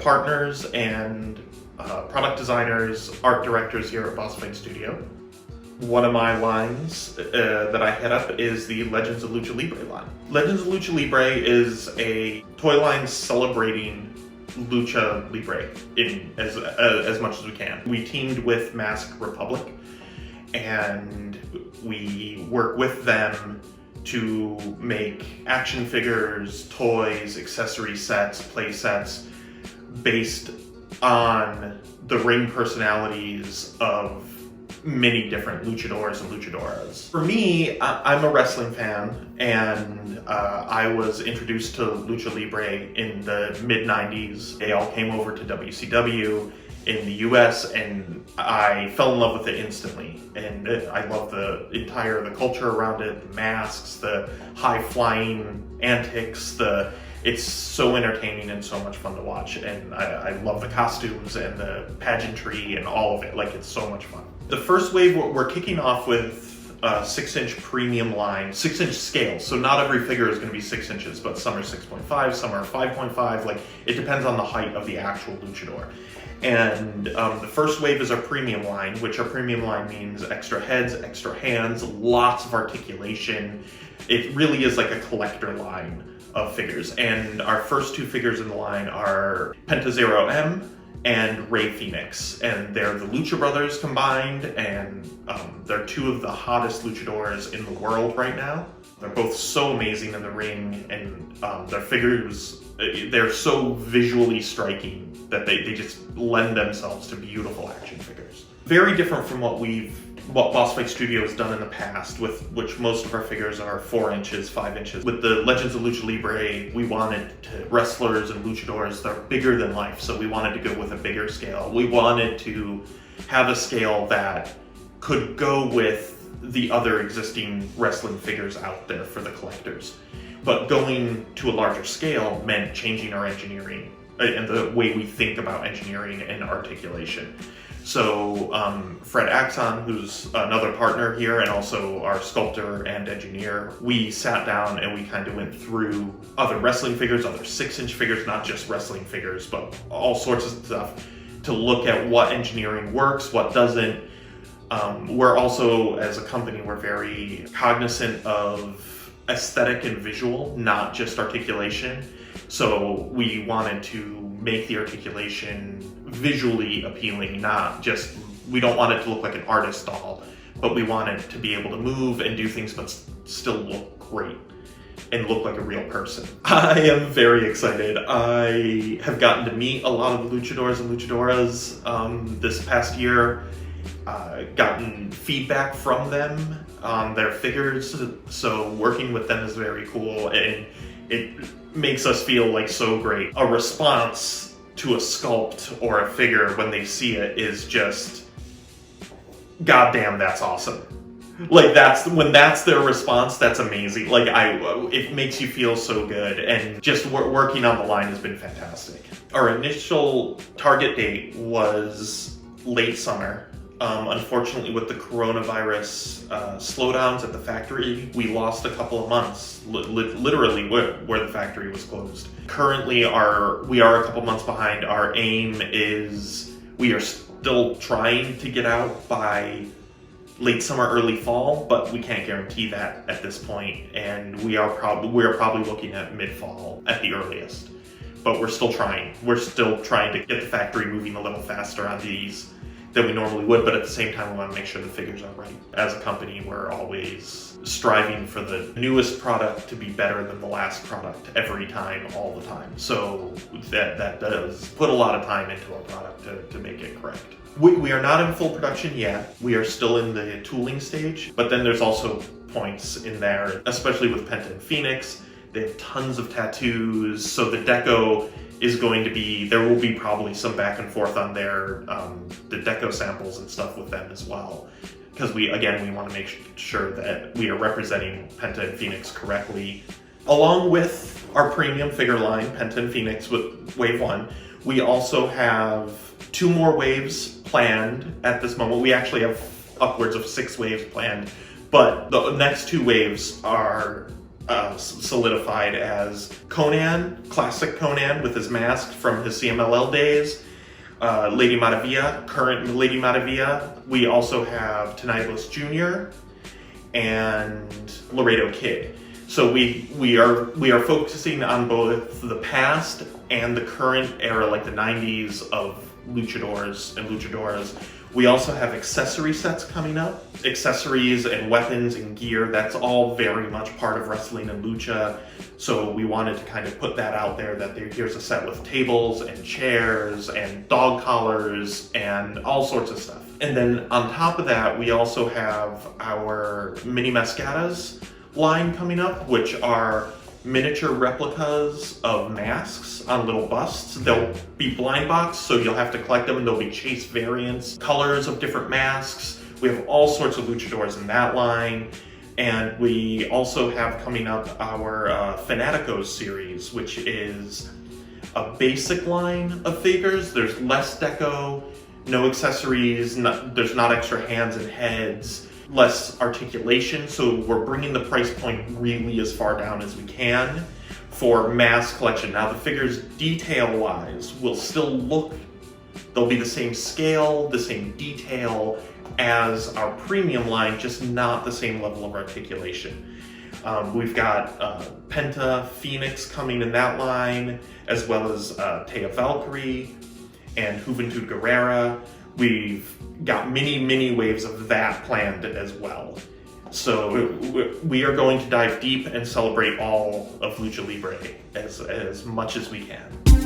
partners and product designers, art directors here at Boss Fight Studio. One of my lines that I head up is the Legends of Lucha Libre line. Legends of Lucha Libre is a toy line celebrating Lucha Libre in as much as we can. We teamed with Mask Republic, and we work with them to make action figures, toys, accessory sets, play sets based on the ring personalities of many different luchadors and luchadoras. For me, I'm a wrestling fan, and I was introduced to Lucha Libre in the mid-90s. They all came over to WCW in the US, and I fell in love with it instantly. And I love the culture around it, the masks, the high-flying antics, it's so entertaining and so much fun to watch. And I love the costumes and the pageantry and all of it. Like, it's so much fun. The first wave, we're kicking off with a 6-inch premium line, 6-inch scale. So not every figure is going to be 6 inches, but some are 6.5, some are 5.5. Like, it depends on the height of the actual luchador. And the first wave is our premium line, which our premium line means extra heads, extra hands, lots of articulation. It really is like a collector line of figures. And our first two figures in the line are Penta Zero M and Rey Fenix, and they're the Lucha Brothers combined, and they're two of the hottest luchadors in the world right now. They're both so amazing in the ring, and their figures, they're so visually striking that they just lend themselves to beautiful action figures. Very different from what Boss Fight Studio has done in the past, with which most of our figures are 4 inches, 5 inches. With the Legends of Lucha Libre, we wanted wrestlers and luchadors, they're bigger than life, so we wanted to go with a bigger scale. We wanted to have a scale that could go with the other existing wrestling figures out there for the collectors. But going to a larger scale meant changing our engineering and the way we think about engineering and articulation. So Fred Axon, who's another partner here and also our sculptor and engineer, we sat down and we kind of went through other wrestling figures, other 6-inch figures, not just wrestling figures, but all sorts of stuff to look at what engineering works, what doesn't. We're also, as a company, we're very cognizant of aesthetic and visual, not just articulation. So we wanted to make the articulation visually appealing, not just, we don't want it to look like an artist doll, but we want it to be able to move and do things but still look great and look like a real person. I am very excited. I have gotten to meet a lot of luchadors and luchadoras this past year, gotten feedback from them on their figures, so working with them is very cool, and it makes us feel like so great. A response to a sculpt or a figure when they see it is just, goddamn, that's awesome. Like, when that's their response, that's amazing. Like, it makes you feel so good, and just working on the line has been fantastic. Our initial target date was late summer. Unfortunately, with the coronavirus slowdowns at the factory, we lost a couple of months, literally where the factory was closed. Currently, we are a couple months behind. Our aim is, we are still trying to get out by late summer, early fall, but we can't guarantee that at this point, and we are probably looking at mid-fall at the earliest. But we're still trying. We're still trying to get the factory moving a little faster on these than we normally would, but at the same time we want to make sure the figures are right. As a company, we're always striving for the newest product to be better than the last product every time, all the time. So that does put a lot of time into our product to make it correct. We are not in full production yet. We are still in the tooling stage, but then there's also points in there, especially with Penta and Phoenix. They have tons of tattoos, so the deco is going to be, there will be probably some back and forth on the deco samples and stuff with them as well. Because we want to make sure that we are representing Penta and Phoenix correctly. Along with our premium figure line, Penta and Phoenix with Wave 1, we also have 2 more waves planned at this moment. We actually have upwards of 6 waves planned, but the next 2 waves are solidified as Conan, classic Conan with his mask from his CMLL days, Lady Maravilla, current Lady Maravilla. We also have Tenai Bliss Jr. and Laredo Kid. So we are focusing on both the past and the current era, like the 90s of luchadors and luchadoras. We also have accessory sets coming up. Accessories and weapons and gear, that's all very much part of wrestling and lucha. So we wanted to kind of put that out there, that here's a set with tables and chairs and dog collars and all sorts of stuff. And then on top of that, we also have our mini mascaras line coming up, which are miniature replicas of masks on little busts. They'll be blind box, so you'll have to collect them. There'll be chase variants, colors of different masks. We have all sorts of luchadors in that line. And we also have coming up our Fanaticos series, which is a basic line of figures. There's less deco, no accessories, there's not extra hands and heads, less articulation, so we're bringing the price point really as far down as we can for mass collection. Now the figures detail-wise will still look, they'll be the same scale, the same detail as our premium line, just not the same level of articulation. We've got Penta, Phoenix coming in that line, as well as Taya Valkyrie and Juventud Guerrera. We've got many waves of that planned as well. So we are going to dive deep and celebrate all of Lucha Libre as much as we can.